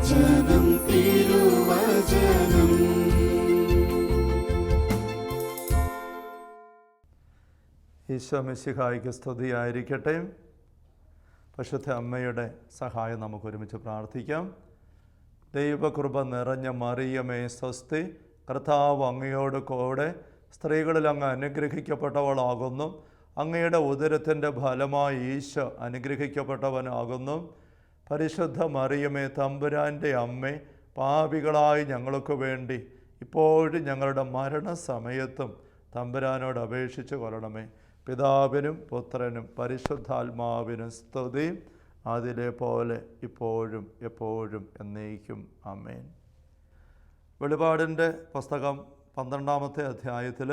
തിരുവചനം തിരുവചനം. ഈശോ മിശിഹായ്ക്ക് സ്തുതിയായിരിക്കട്ടെ. പരിശുദ്ധ അമ്മയുടെ സഹായം നമുക്ക് ഒരുമിച്ച് പ്രാർത്ഥിക്കാം. ദൈവകൃപ നിറഞ്ഞ മറിയമേ സ്വസ്തി, കർത്താവ് അങ്ങയോട് കൂടെ സ്ത്രീകളിൽ അങ്ങ് അനുഗ്രഹിക്കപ്പെട്ടവളാകുന്നു. അങ്ങയുടെ ഉദരത്തിൻ്റെ ഫലമായി ഈശോ അനുഗ്രഹിക്കപ്പെട്ടവനാകുന്നു. പരിശുദ്ധ മറിയമേ തമ്പുരാൻ്റെ അമ്മേ, പാപികളായി ഞങ്ങൾക്ക് വേണ്ടി ഇപ്പോഴും ഞങ്ങളുടെ മരണസമയത്തും തമ്പുരാനോട് അപേക്ഷിച്ച് കൊള്ളണമേ. പിതാവിനും പുത്രനും പരിശുദ്ധാത്മാവിനും സ്തുതി, അതിലെ പോലെ ഇപ്പോഴും എപ്പോഴും എന്നേക്കും. ആമേൻ. വെളിപാടിൻ്റെ പുസ്തകം 12-ാമത്തെ അധ്യായത്തിൽ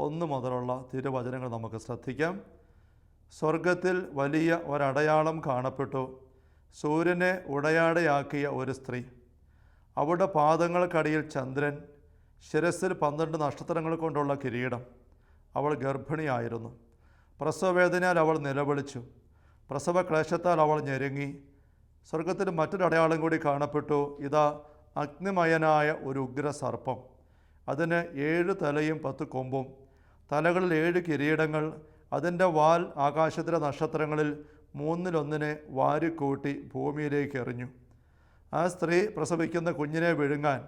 1 മുതലുള്ള തിരുവചനങ്ങൾ നമുക്ക് ശ്രദ്ധിക്കാം. സ്വർഗത്തിൽ വലിയ ഒരടയാളം കാണപ്പെട്ടു. സൂര്യനെ ഉടയാടയാക്കിയ ഒരു സ്ത്രീ, അവളുടെ പാദങ്ങൾക്കടിയിൽ ചന്ദ്രൻ, ശിരസിൽ 12 നക്ഷത്രങ്ങൾ കൊണ്ടുള്ള കിരീടം. അവൾ ഗർഭിണിയായിരുന്നു. പ്രസവവേദനയാൽ അവൾ നിലവിളിച്ചു. പ്രസവ ക്ലേശത്താൽ അവൾ ഞെരുങ്ങി. സ്വർഗത്തിൽ മറ്റൊരടയാളം കൂടി കാണപ്പെട്ടു. ഇതാ, അഗ്നിമയനായ ഒരു ഉഗ്രസർപ്പം. അതിന് 7 തലയും 10 കൊമ്പും, തലകളിൽ 7 കിരീടങ്ങൾ. അതിൻ്റെ വാൽ ആകാശത്തിലെ നക്ഷത്രങ്ങളിൽ 3-1 വാരിക്കൂട്ടി ഭൂമിയിലേക്ക് എറിഞ്ഞു. ആ സ്ത്രീ പ്രസവിക്കുന്ന കുഞ്ഞിനെ വിഴുങ്ങാൻ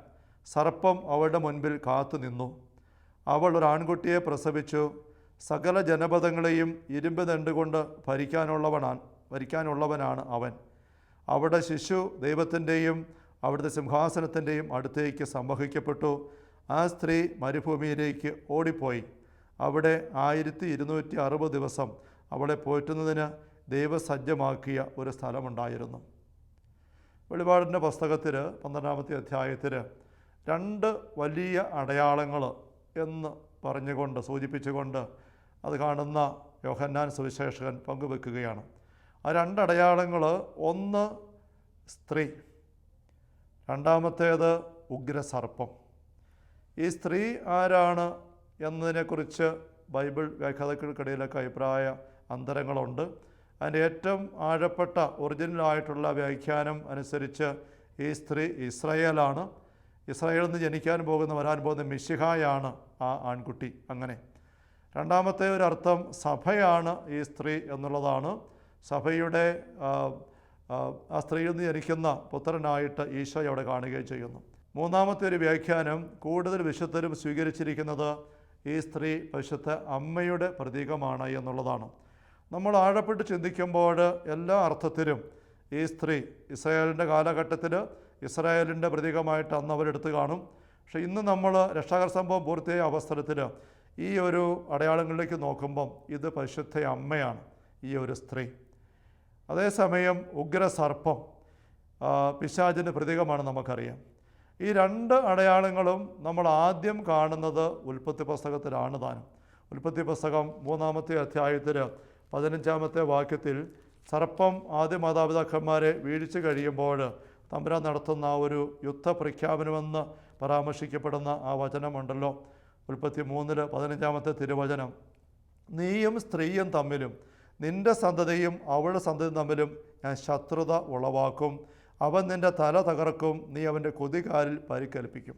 സർപ്പം അവളുടെ മുൻപിൽ കാത്തു നിന്നു. അവൾ ഒരു ആൺകുട്ടിയെ പ്രസവിച്ചു. സകല ജനപദങ്ങളെയും ഇരുമ്പ് ദണ്ടുകൊണ്ട് ഭരിക്കാനുള്ളവനാണ് അവൻ. അവിടെ ശിശു ദൈവത്തിൻ്റെയും അവിടുത്തെ സിംഹാസനത്തിൻ്റെയും അടുത്തേക്ക് സംവഹിക്കപ്പെട്ടു. ആ സ്ത്രീ മരുഭൂമിയിലേക്ക് ഓടിപ്പോയി. അവിടെ 1260 ദിവസം അവളെ പോറ്റുന്നതിന് ദൈവസജ്ജമാക്കിയ ഒരു സ്ഥലമുണ്ടായിരുന്നു. വെളിപാടിൻ്റെ പുസ്തകത്തിൽ 12-ാമത്തെ അധ്യായത്തിൽ 2 വലിയ അടയാളങ്ങൾ എന്ന് പറഞ്ഞുകൊണ്ട് സൂചിപ്പിച്ചുകൊണ്ട് അത് കാണുന്ന യോഹന്നാൻ സുവിശേഷകൻ പങ്കുവെക്കുകയാണ്. ആ 2 അടയാളങ്ങൾ, ഒന്ന് സ്ത്രീ, രണ്ടാമത്തേത് ഉഗ്രസർപ്പം. ഈ സ്ത്രീ ആരാണ് എന്നതിനെക്കുറിച്ച് ബൈബിൾ വ്യാഖ്യാതാക്കൾക്കിടയിലൊക്കെ അഭിപ്രായ അന്തരങ്ങളുണ്ട്. അതിൻ്റെ ഏറ്റവും ആഴപ്പെട്ട ഒറിജിനലായിട്ടുള്ള വ്യാഖ്യാനം അനുസരിച്ച് ഈ സ്ത്രീ ഇസ്രായേലാണ്. ഇസ്രായേലിൽ നിന്ന് വരാൻ പോകുന്ന മിശിഹായാണ് ആ ആൺകുട്ടി. അങ്ങനെ രണ്ടാമത്തെ ഒരു അർത്ഥം സഭയാണ് ഈ സ്ത്രീ എന്നുള്ളതാണ്. സഭയുടെ ആ സ്ത്രീയിൽ നിന്ന് ജനിക്കുന്ന പുത്രനായിട്ട് ഈശോ അവിടെ കാണുകയും ചെയ്യുന്നു. മൂന്നാമത്തെ ഒരു വ്യാഖ്യാനം, കൂടുതൽ വിശുദ്ധരും സ്വീകരിച്ചിരിക്കുന്നത് ഈ സ്ത്രീ പരിശുദ്ധ അമ്മയുടെ പ്രതീകമാണ് എന്നുള്ളതാണ്. നമ്മൾ ആഴപ്പെട്ട് ചിന്തിക്കുമ്പോൾ എല്ലാ അർത്ഥത്തിലും ഈ സ്ത്രീ ഇസ്രായേലിൻ്റെ കാലഘട്ടത്തിൽ ഇസ്രായേലിൻ്റെ പ്രതീകമായിട്ട് അന്ന് അവരെടുത്ത് കാണും. പക്ഷേ ഇന്ന് നമ്മൾ രക്ഷാകര സംഭവം പൂർത്തിയായ അവസരത്തിൽ ഈ ഒരു അടയാളങ്ങളിലേക്ക് നോക്കുമ്പം ഇത് പരിശുദ്ധ അമ്മയാണ്, ഈ ഒരു സ്ത്രീ. അതേസമയം ഉഗ്രസർപ്പം പിശാചിൻ്റെ പ്രതീകമാണ് നമുക്കറിയാം. ഈ 2 അടയാളങ്ങളും നമ്മൾ ആദ്യം കാണുന്നത് ഉൽപ്പത്തി പുസ്തകത്തിലാണ് താനും. ഉൽപ്പത്തി പുസ്തകം 3-ാമത്തെ അധ്യായത്തിൽ 15-ാമത്തെ വാക്യത്തിൽ സർപ്പം ആദ്യ മാതാപിതാക്കന്മാരെ വീഴ്ച കഴിയുമ്പോൾ തമ്പുരാൻ നടത്തുന്ന ഒരു യുദ്ധപ്രഖ്യാപനമെന്ന് പരാമർശിക്കപ്പെടുന്ന ആ വചനമുണ്ടല്ലോ. ഉൽപ്പത്തി 3-15-ാമത്തെ തിരുവചനം, നീയും സ്ത്രീയും തമ്മിലും നിൻ്റെ സന്തതിയും അവളുടെ സന്തതിയും തമ്മിലും ഞാൻ ശത്രുത ഉളവാക്കും. അവൻ നിൻ്റെ തല തകർക്കും, നീ അവൻ്റെ കുതികാലിൽ പരിക്കേൽപ്പിക്കും.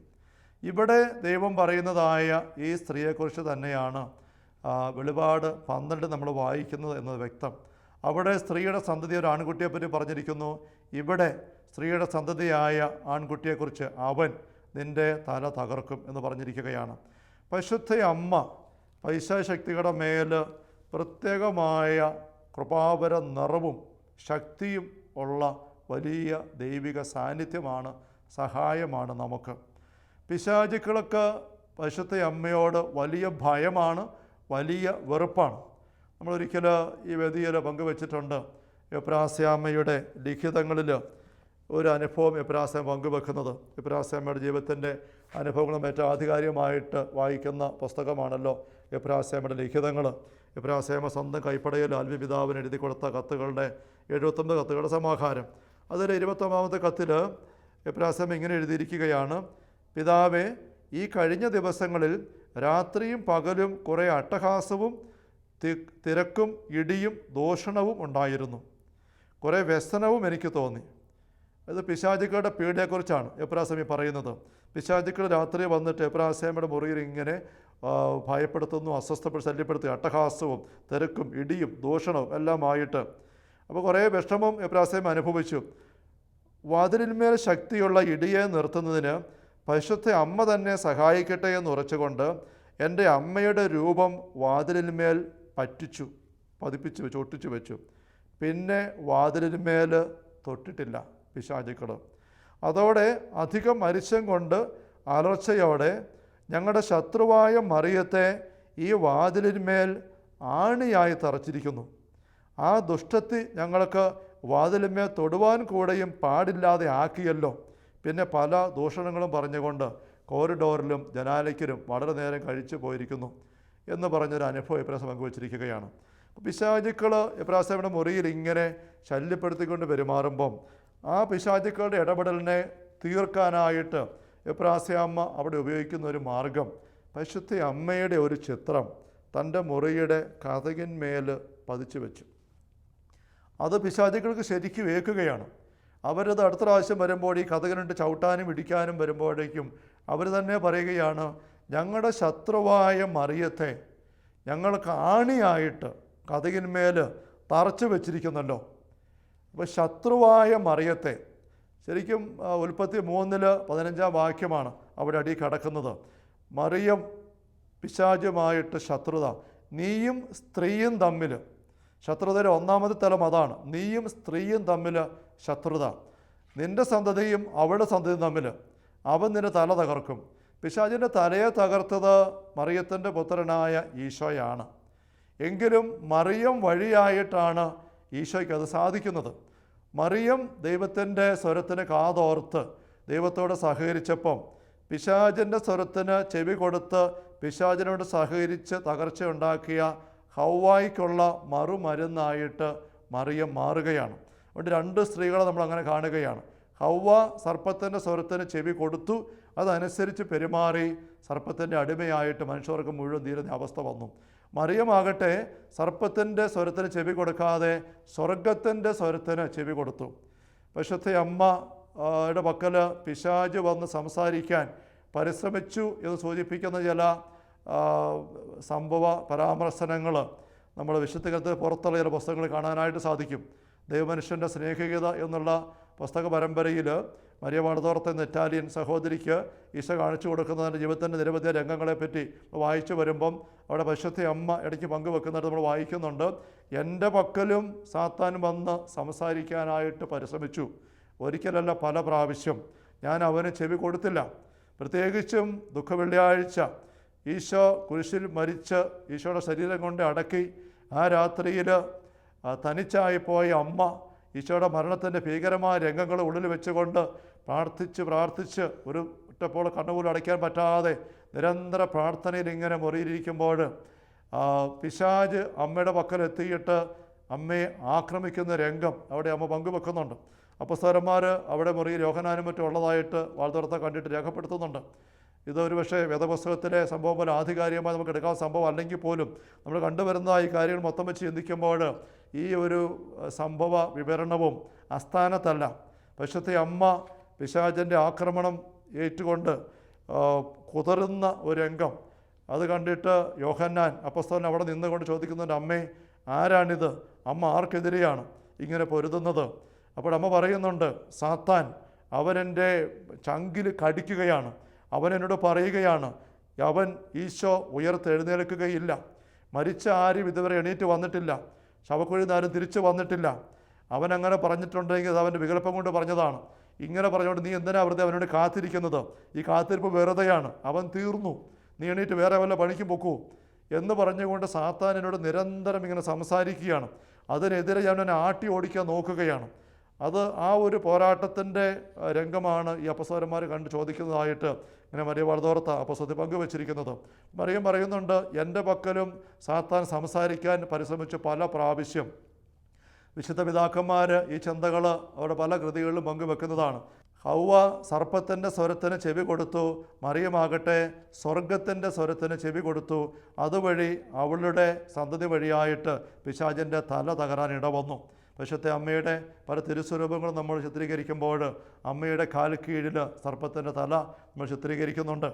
ഇവിടെ ദൈവം പറയുന്നതായ ഈ സ്ത്രീയെക്കുറിച്ച് തന്നെയാണ് വെളിപാട് 12 നമ്മൾ വായിക്കുന്നത് എന്നത് വ്യക്തം. അവിടെ സ്ത്രീയുടെ സന്തതി ഒരു ആൺകുട്ടിയെപ്പറ്റി പറഞ്ഞിരിക്കുന്നു. ഇവിടെ സ്ത്രീയുടെ സന്തതിയായ ആൺകുട്ടിയെക്കുറിച്ച് അവൻ നിൻ്റെ തല തകർക്കും എന്ന് പറഞ്ഞിരിക്കുകയാണ്. പരിശുദ്ധ അമ്മ പൈശാചികളുടെ മേൽ പ്രത്യേകമായ കൃപാവര നിറവും ശക്തിയും ഉള്ള വലിയ ദൈവിക സാന്നിധ്യമാണ്, സഹായമാണ് നമുക്ക്. പിശാചുക്കൾക്ക് പരിശുദ്ധ അമ്മയോട് വലിയ ഭയമാണ്, വലിയ വെറുപ്പാണ്. നമ്മളൊരിക്കൽ ഈ വേദിയിൽ പങ്കുവച്ചിട്ടുണ്ട്. എപ്രാസ്യാമ്മയുടെ ലിഖിതങ്ങളിൽ ഒരു അനുഭവം എപ്രാസ്യം പങ്കുവെക്കുന്നത്. എപ്രാസ്യാമ്മയുടെ ജീവിതത്തിൻ്റെ അനുഭവങ്ങളും ഏറ്റവും ആധികാരികമായിട്ട് വായിക്കുന്ന പുസ്തകമാണല്ലോ എപ്രാസ്യാമ്മയുടെ ലിഖിതങ്ങൾ. എപ്രാസ്യാമ്മ സ്വന്തം കൈപ്പടയിൽ ആത്മപിതാവിന് എഴുതി കൊടുത്ത കത്തുകളുടെ 79 കത്തുകളുടെ സമാഹാരം. അതിൽ 29-ാമത്തെ കത്തിൽ എപ്രാസ്യാമ്മ ഇങ്ങനെ എഴുതിയിരിക്കുകയാണ്: പിതാവേ, ഈ കഴിഞ്ഞ ദിവസങ്ങളിൽ രാത്രിയും പകലും കുറേ അട്ടഹാസവും തിരക്കും ഇടിയും ദൂഷണവും ഉണ്ടായിരുന്നു. കുറേ വ്യസനവും എനിക്ക് തോന്നി. ഇത് പിശാചുക്കളുടെ പീഡയെക്കുറിച്ചാണ് എബ്രാസ്യമി പറയുന്നത്. പിശാചുക്കൾ രാത്രി വന്നിട്ട് എബ്രാസ്യമയുടെ മുറിയിൽ ഇങ്ങനെ ഭയപ്പെടുത്തുന്നു, ശല്യപ്പെടുത്തി, അട്ടഹാസവും തിരക്കും ഇടിയും ദൂഷണവും എല്ലാമായിട്ട്. അപ്പോൾ കുറേ വിഷമം എബ്രാസ്യം അനുഭവിച്ചു. വാതിലിന്മേൽ ശക്തിയുള്ള ഇടിയെ നിർത്തുന്നതിന് പരിശുദ്ധ അമ്മ തന്നെ സഹായിക്കട്ടെ എന്ന് ഉറച്ചുകൊണ്ട് എൻ്റെ അമ്മയുടെ രൂപം വാതിലിന്മേൽ പതിപ്പിച്ചു വെച്ചു, ഒട്ടിച്ചു വെച്ചു. പിന്നെ വാതിലിന്മേൽ തൊട്ടിട്ടില്ല പിശാചുക്കൾ. അതോടെ അധികം മരിച്ചം കൊണ്ട് അലർച്ചയോടെ ഞങ്ങളുടെ ശത്രുവായ മറിയത്തെ ഈ വാതിലിന്മേൽ ആണിയായി തറച്ചിരിക്കുന്നു. ആ ദുഷ്ടത്തി ഞങ്ങൾക്ക് വാതിലിന്മേൽ തൊടുവാൻ കൂടെയും പാടില്ലാതെ ആക്കിയല്ലോ. പിന്നെ പല ദൂഷണങ്ങളും പറഞ്ഞുകൊണ്ട് കോറിഡോറിലും ജനാലയ്ക്കലും വളരെ നേരം കഴിച്ചു പോയിരിക്കുന്നു എന്ന് പറഞ്ഞൊരു അനുഭവം എബ്രാസ്യം പങ്കുവച്ചിരിക്കുകയാണ്. പിശാചുക്കൾ എബ്രാസ്യമിയുടെ മുറിയിൽ ഇങ്ങനെ ശല്യപ്പെടുത്തിക്കൊണ്ട് പെരുമാറുമ്പം ആ പിശാചുക്കളുടെ ഇടപെടലിനെ തീർക്കാനായിട്ട് എബ്രാസ്യാമ്മ അവിടെ ഉപയോഗിക്കുന്ന ഒരു മാർഗം, പരിശുദ്ധ അമ്മയുടെ ഒരു ചിത്രം തൻ്റെ മുറിയുടെ കതകിന്മേൽ പതിച്ചു വെച്ചു. അത് പിശാചുക്കൾക്ക് ശരിക്കും ഏൽക്കുകയാണ്. അവരത് അടുത്ത പ്രാവശ്യം വരുമ്പോൾ ഈ കതകിനിട്ട് ചവിട്ടാനും ഇടിക്കാനും വരുമ്പോഴേക്കും അവർ തന്നെ പറയുകയാണ്, ഞങ്ങളുടെ ശത്രുവായ മറിയത്തെ ഞങ്ങൾക്ക് ആണിയായിട്ട് കതകിന്മേൽ തറച്ചു വെച്ചിരിക്കുന്നല്ലോ. അപ്പോൾ ശത്രുവായ മറിയത്തെ ശരിക്കും ഉൽപ്പത്തി 3:15 വാക്യമാണ് അവിടെ അടി കിടക്കുന്നത്. മറിയം പിശാചുമായിട്ട് ശത്രുത, നീയും സ്ത്രീയും തമ്മിൽ, ശത്രുതയുടെ ഒന്നാമത്തെ തലം അതാണ്. നീയും സ്ത്രീയും തമ്മിൽ ശത്രുത, നിൻ്റെ സന്തതിയും അവളുടെ സന്തതിയും തമ്മിൽ, അവൻ നിന്റെ തല തകർക്കും. പിശാചിൻ്റെ തലയെ തകർത്തത് മറിയത്തിൻ്റെ പുത്രനായ ഈശോയാണ്. എങ്കിലും മറിയം വഴിയായിട്ടാണ് ഈശോയ്ക്ക് അത് സാധിക്കുന്നത്. മറിയം ദൈവത്തിൻ്റെ സ്വരത്തിന് കാതോർത്ത് ദൈവത്തോട് സഹകരിച്ചപ്പം പിശാചിൻ്റെ സ്വരത്തിന് ചെവി കൊടുത്ത് പിശാചിനോട് സഹകരിച്ച് തകർച്ചയുണ്ടാക്കിയ ഹൗവായ്ക്കുള്ള മറുമരുന്നായിട്ട് മറിയം മാറുകയാണ്. അതുകൊണ്ട് 2 സ്ത്രീകളെ നമ്മൾ അങ്ങനെ കാണുകയാണ്. ഹൗവ സർപ്പത്തിൻ്റെ സ്വരത്തിന് ചെവി കൊടുത്തു, അതനുസരിച്ച് പെരുമാറി സർപ്പത്തിൻ്റെ അടിമയായിട്ട് മനുഷ്യർക്ക് മുഴുവൻ തീരുന്ന അവസ്ഥ വന്നു. മറിയമാകട്ടെ സർപ്പത്തിൻ്റെ സ്വരത്തിന് ചെവി കൊടുക്കാതെ സ്വർഗത്തിൻ്റെ സ്വരത്തിന് ചെവി കൊടുത്തു. പരിശുദ്ധ അമ്മയുടെ പക്കൽ പിശാച് വന്ന് സംസാരിക്കാൻ പരിശ്രമിച്ചു എന്ന് സൂചിപ്പിക്കുന്ന ചില സംഭവ പരാമർശനങ്ങൾ നമ്മൾ വിശുദ്ധ ഗ്രന്ഥത്തിൽ പുറത്തുള്ള ചില പുസ്തകങ്ങൾ കാണാനായിട്ട് സാധിക്കും. ദൈവമനുഷ്യൻ്റെ സ്നേഹികത എന്നുള്ള പുസ്തക പരമ്പരയിൽ മരിയ വാളതോർത്ത് എന്ന ഇറ്റാലിയൻ സഹോദരിക്ക് ഈശോ കാണിച്ചു കൊടുക്കുന്നതിൻ്റെ ജീവിതത്തിൻ്റെ നിരവധി രംഗങ്ങളെപ്പറ്റി വായിച്ചു വരുമ്പം അവിടെ പരിശുദ്ധ അമ്മ ഇടയ്ക്ക് പങ്കുവെക്കുന്നത് നമ്മൾ വായിക്കുന്നുണ്ട്. എൻ്റെ പക്കലും സാത്താൻ വന്ന് സംസാരിക്കാനായിട്ട് പരിശ്രമിച്ചു, ഒരിക്കലല്ല പല പ്രാവശ്യം. ഞാൻ അവന് ചെവി കൊടുത്തില്ല. പ്രത്യേകിച്ചും ദുഃഖവെള്ളിയാഴ്ച ഈശോ കുരിശിൽ മരിച്ച് ഈശോയുടെ ശരീരം കൊണ്ട് അടക്കി ആ രാത്രിയിൽ തനിച്ചായിപ്പോയ അമ്മ ഈശോയുടെ മരണത്തിൻ്റെ ഭീകരമായ രംഗങ്ങൾ ഉള്ളിൽ വെച്ചുകൊണ്ട് പ്രാർത്ഥിച്ച് ഒരു ഒറ്റപ്പോൾ കണ്ണുപോലും അടയ്ക്കാൻ പറ്റാതെ നിരന്തര പ്രാർത്ഥനയിൽ ഇങ്ങനെ മുറിയിരിക്കുമ്പോൾ പിശാച് അമ്മയുടെ പക്കലെത്തിയിട്ട് അമ്മയെ ആക്രമിക്കുന്ന രംഗം അവിടെ അമ്മ പങ്കുവെക്കുന്നുണ്ട്. അപ്പോസ്തലന്മാർ അവിടെ മുറിയിൽ യോഹന്നാനും മറ്റും ഉള്ളതായിട്ട് വാൾത്തോർത്ത കണ്ടിട്ട് രേഖപ്പെടുത്തുന്നുണ്ട്. ഇതൊരു പക്ഷേ വേദപുസ്തകത്തിലെ സംഭവം പോലെ ആധികാരികമായി നമുക്ക് എടുക്കാവുന്ന സംഭവം അല്ലെങ്കിൽ പോലും നമ്മൾ കണ്ടുവരുന്ന ഈ കാര്യങ്ങൾ മൊത്തം വെച്ച് ചിന്തിക്കുമ്പോൾ ഈ ഒരു സംഭവ വിവരണവും അസ്ഥാനത്തല്ല. പരിശുദ്ധ അമ്മ പിശാചിൻ്റെ ആക്രമണം ഏറ്റുകൊണ്ട് കുതറുന്ന ഒരു രംഗം അത് കണ്ടിട്ട് യോഹന്നാൻ അപ്പോസ്തലൻ അവിടെ നിന്നുകൊണ്ട് ചോദിക്കുന്നുണ്ട്, അമ്മേ ആരാണിത്? അമ്മ ആർക്കെതിരെയാണ് ഇങ്ങനെ പൊരുതുന്നത്? അപ്പോൾ അമ്മ പറയുന്നുണ്ട്, സാത്താൻ അവനെൻ്റെ ചങ്കിൽ കടിക്കുകയാണ്. അവൻ എന്നോട് പറയുകയാണ്, അവൻ ഈശോ ഉയർത്തെഴുന്നേൽക്കുകയില്ല, മരിച്ച ആരും ഇതുവരെ എണീറ്റ് വന്നിട്ടില്ല, ശവക്കുഴിയിൽ നിന്ന് ആരും തിരിച്ചു വന്നിട്ടില്ല. അവൻ അങ്ങനെ പറഞ്ഞിട്ടുണ്ടെങ്കിൽ അത് അവൻ്റെ വികല്പം കൊണ്ട് പറഞ്ഞതാണ്. ഇങ്ങനെ പറഞ്ഞുകൊണ്ട് നീ എന്തിനാ വെറുതെ അവനോട് കാത്തിരിക്കുന്നത്? ഈ കാത്തിരിപ്പ് വെറുതെയാണ്, അവൻ തീർന്നു, നീ എണീറ്റ് വേറെ വല്ല പണിക്ക് പൊക്കൂ എന്ന് പറഞ്ഞുകൊണ്ട് സാത്താൻ എന്നോട് നിരന്തരം ഇങ്ങനെ സംസാരിക്കുകയാണ്. അതിനെതിരെ ഞാൻ എന്നെ ആട്ടി ഓടിക്കാൻ നോക്കുകയാണ്. അത് ആ ഒരു പോരാട്ടത്തിൻ്റെ രംഗമാണ് ഈ അപ്പോസ്തലന്മാർ കണ്ട് ചോദിക്കുന്നതായിട്ട് ഇങ്ങനെ മരിയ വാളതോർത്ത അപ്പോസ്തലൻ പങ്കുവച്ചിരിക്കുന്നത്. മറിയം പറയുന്നുണ്ട്, എൻ്റെ പക്കലും സാത്താൻ സംസാരിക്കാൻ പരിശ്രമിച്ച് പല പ്രാവശ്യം. വിശുദ്ധ പിതാക്കന്മാർ ഈ ചിന്തകൾ അവരുടെ പല കൃതികളിലും പങ്കുവെക്കുന്നതാണ്. ഹൗവ സർപ്പത്തിൻ്റെ സ്വരത്തിന് ചെവി കൊടുത്തു, മറിയമാകട്ടെ സ്വർഗത്തിൻ്റെ സ്വരത്തിന് ചെവി കൊടുത്തു. അതുവഴി അവളുടെ സന്തതി വഴിയായിട്ട് പിശാചിൻ്റെ തല തകരാൻ ഇടവന്നു. പരിശുദ്ധ അമ്മയുടെ പല തിരുസ്വരൂപങ്ങളും നമ്മൾ ചിത്രീകരിക്കുമ്പോൾ അമ്മയുടെ കാൽ കീഴിൽ സർപ്പത്തിൻ്റെ തല നമ്മൾ ചിത്രീകരിക്കുന്നുണ്ട്.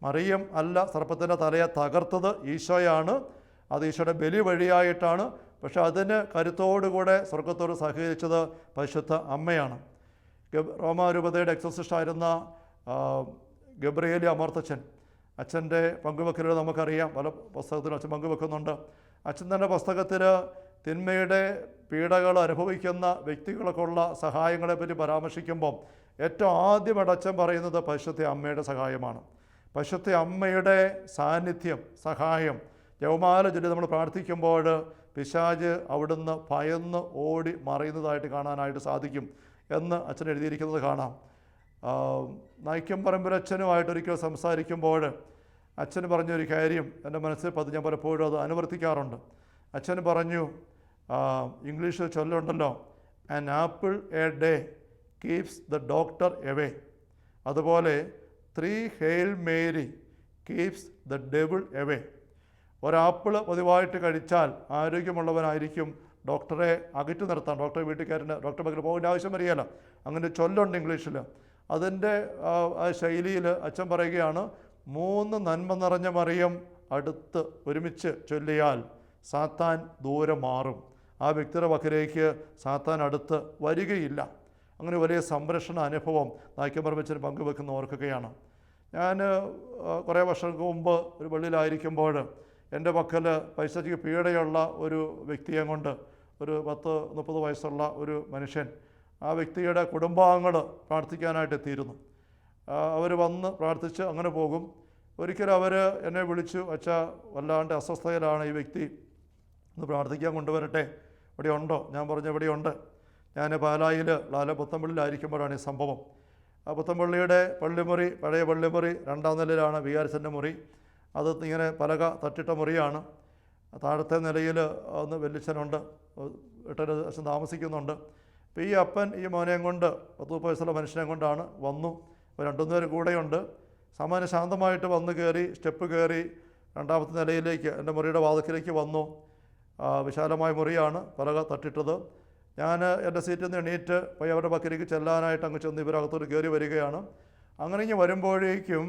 മറിയം അല്ല സർപ്പത്തിൻ്റെ തലയെ തകർത്തത്, ഈശോയാണ്. അത് ഈശോയുടെ ബലി വഴിയായിട്ടാണ്. പക്ഷെ അതിന് കരുത്തോടുകൂടെ സ്വർഗത്തോട് സഹകരിച്ചത് പരിശുദ്ധ അമ്മയാണ്. റോമാരൂപതയുടെ എക്സോസിസ്റ്റായിരുന്ന ഗബ്രിയേലി അമർത്തച്ഛൻ, അച്ഛൻ്റെ പങ്കുവെക്കലുകൾ നമുക്കറിയാം, പല പുസ്തകത്തിലും അച്ഛൻ പങ്കുവെക്കുന്നുണ്ട്. അച്ഛൻ തന്നെ പുസ്തകത്തിൽ തിന്മയുടെ പീഡകൾ അനുഭവിക്കുന്ന വ്യക്തികൾക്കുള്ള സഹായങ്ങളെപ്പറ്റി പരാമർശിക്കുമ്പം ഏറ്റവും ആദ്യമായിട്ട് അച്ഛൻ പറയുന്നത് പരിശുദ്ധ അമ്മയുടെ സഹായമാണ്. പരിശുദ്ധ അമ്മയുടെ സാന്നിധ്യം, സഹായം, ജപമാല ചൊല്ലി നമ്മൾ പ്രാർത്ഥിക്കുമ്പോൾ പിശാച് അവിടുന്ന് ഭയന്ന് ഓടി മറയുന്നതായിട്ട് കാണാനായിട്ട് സാധിക്കും എന്ന് അച്ഛൻ എഴുതിയിരിക്കുന്നത് കാണാം. നായിക്കമ്പറമ്പിലച്ഛനുമായിട്ടൊരിക്കൽ സംസാരിക്കുമ്പോൾ അച്ഛൻ പറഞ്ഞൊരു കാര്യം എൻ്റെ മനസ്സിൽ പതിഞ്ഞ് ഞാൻ പലപ്പോഴും അത് അനുവർത്തിക്കാറുണ്ട്. അച്ഛൻ പറഞ്ഞു, ഇംഗ്ലീഷിൽ ചൊല്ലുണ്ടല്ലോ, an apple a day keeps the doctor away. അതുപോലെ 3 hail Mary keeps the devil away. ഒരാപ്പിൾ പതിവായിട്ട് കഴിച്ചാൽ ആരോഗ്യമുള്ളവനായിരിക്കും ഡോക്ടറെ അകറ്റി നിർത്താൻ, ഡോക്ടറെ വീട്ടുകാരന് ഡോക്ടറെ പക്കൽ പോകേണ്ട ആവശ്യം വരികയില്ല. അങ്ങനെ ചൊല്ലുണ്ട് ഇംഗ്ലീഷിൽ. അതിൻ്റെ ആ ശൈലിയിൽ അച്ഛൻ പറയുകയാണ്, 3 നന്മ നിറഞ്ഞ മറിയം അടുത്ത് ഒരുമിച്ച് ചൊല്ലിയാൽ സാത്താൻ ദൂരെ മാറും. ആ വ്യക്തിയുടെ പക്കലേക്ക് സാത്താൻ അടുത്ത് വരികയില്ല. അങ്ങനെ വലിയ സംരക്ഷണ അനുഭവം നായിക്കമ്പറമ്പച്ചൻ പങ്കുവെക്കുന്ന ഓർക്കുകയാണ്. ഞാൻ കുറേ വർഷങ്ങൾക്ക് മുമ്പ് ഒരു പള്ളിയിലായിരിക്കുമ്പോൾ എൻ്റെ പക്കൽ പൈസയ്ക്ക് പീഡയുള്ള ഒരു വ്യക്തിയെ കൊണ്ട്, ഒരു 10-30 വയസ്സുള്ള ഒരു മനുഷ്യൻ, ആ വ്യക്തിയുടെ കുടുംബാംഗങ്ങൾ പ്രാർത്ഥിക്കാനായിട്ട് എത്തിയിരുന്നു. അവർ വന്ന് പ്രാർത്ഥിച്ച് അങ്ങനെ പോകും. ഒരിക്കലും അവർ എന്നെ വിളിച്ചു, അച്ഛാ വല്ലാണ്ട് അസ്വസ്ഥതയിലാണ് ഈ വ്യക്തി, ഒന്ന് പ്രാർത്ഥിക്കാൻ കൊണ്ടുവരട്ടെ, ഇവിടെ ഉണ്ടോ? ഞാൻ പറഞ്ഞു ഇവിടെയുണ്ട്. ഞാൻ പാലായിൽ പുത്തമ്പള്ളിയിലായിരിക്കുമ്പോഴാണ് ഈ സംഭവം. ആ പുത്തമ്പള്ളിയുടെ പള്ളിമുറി, പഴയ പള്ളിമുറി 2ാം നിലയിലാണ് വികാരിച്ചൻ്റെ മുറി. അത് ഇങ്ങനെ പലക തട്ടിട്ട മുറിയാണ്. താഴത്തെ നിലയിൽ ഒന്ന് വെല്ലിച്ചനുണ്ട്, വീട്ടിൽ അച്ഛൻ താമസിക്കുന്നുണ്ട്. അപ്പോൾ ഈ അപ്പൻ ഈ മോനെയും കൊണ്ട് 10-30 വയസ്സുള്ള മനുഷ്യനെ കൊണ്ടാണ് വന്നു. 2 പേര് കൂടെയുണ്ട്. സാമാന്യ ശാന്തമായിട്ട് വന്ന് കയറി, സ്റ്റെപ്പ് കയറി 2ാമത്തെ നിലയിലേക്ക് എൻ്റെ മുറിയുടെ വാതിക്കലേക്ക് വന്നു. വിശാലമായ മുറിയാണ്, പലക തട്ടിട്ടത്. ഞാൻ എൻ്റെ സീറ്റിൽ നിന്ന് എണീറ്റ് പോയി അവരുടെ പക്കലേക്ക് ചെല്ലാനായിട്ട് അങ്ങ് ചെന്ന് ഇവരകത്തോട്ട് കയറി വരികയാണ്. അങ്ങനെ ഇങ്ങനെ വരുമ്പോഴേക്കും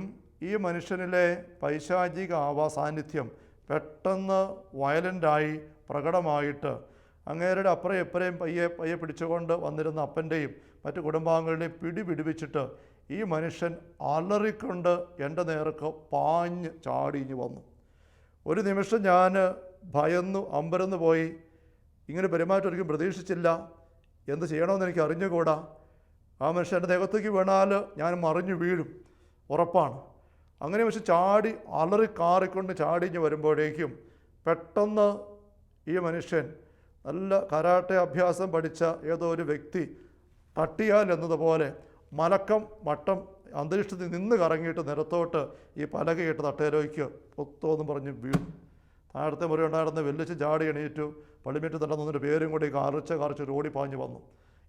ഈ മനുഷ്യനിലെ പൈശാചിക സാന്നിധ്യം പെട്ടെന്ന് വയലൻ്റായി പ്രകടമായിട്ട് അങ്ങേരുടെ അപ്പുറം ഇപ്പുറയും പയ്യെ പിടിച്ചുകൊണ്ട് വന്നിരുന്ന അപ്പൻ്റെയും മറ്റു കുടുംബാംഗങ്ങളുടെയും പിടിപിടിപ്പിച്ചിട്ട് ഈ മനുഷ്യൻ അലറിക്കൊണ്ട് എൻ്റെ നേർക്ക് പാഞ്ഞ് ചാടിഞ്ഞ് വന്നു. ഒരു നിമിഷം ഞാൻ ഭയന്നു അമ്പരന്ന് പോയി. ഇങ്ങനെ പെരുമാറ്റം ഒരിക്കലും പ്രതീക്ഷിച്ചില്ല. എന്ത് ചെയ്യണമെന്ന് എനിക്ക് അറിഞ്ഞുകൂടാ. ആ മനുഷ്യൻ എൻ്റെ ദേഹത്തേക്ക് വീണാൽ ഞാൻ മറിഞ്ഞു വീഴും, ഉറപ്പാണ്. അങ്ങനെ പക്ഷെ ചാടി അലറിക്കാറിക്കൊണ്ട് ചാടിഞ്ഞ് വരുമ്പോഴേക്കും പെട്ടെന്ന് ഈ മനുഷ്യൻ നല്ല കരാട്ടെ അഭ്യാസം പഠിച്ച ഏതോ ഒരു വ്യക്തി തട്ടിയാൽ എന്നതുപോലെ മലക്കം വട്ടം അന്തരീക്ഷത്തിൽ നിന്ന് കറങ്ങിയിട്ട് നിരത്തോട്ട് ഈ പലകയിട്ട് തട്ടേരോയ്ക്ക് പൊത്തോന്നും പറഞ്ഞ് വീണു. താഴത്തെ മുറി ഉണ്ടായിരുന്ന വെല്ലിച്ച് ചാടി എണീറ്റു. പള്ളിമേറ്റ് തന്നെ നിന്നൊരു പേരും കൂടി കാറിച്ച് ഓടി പാഞ്ഞു വന്നു.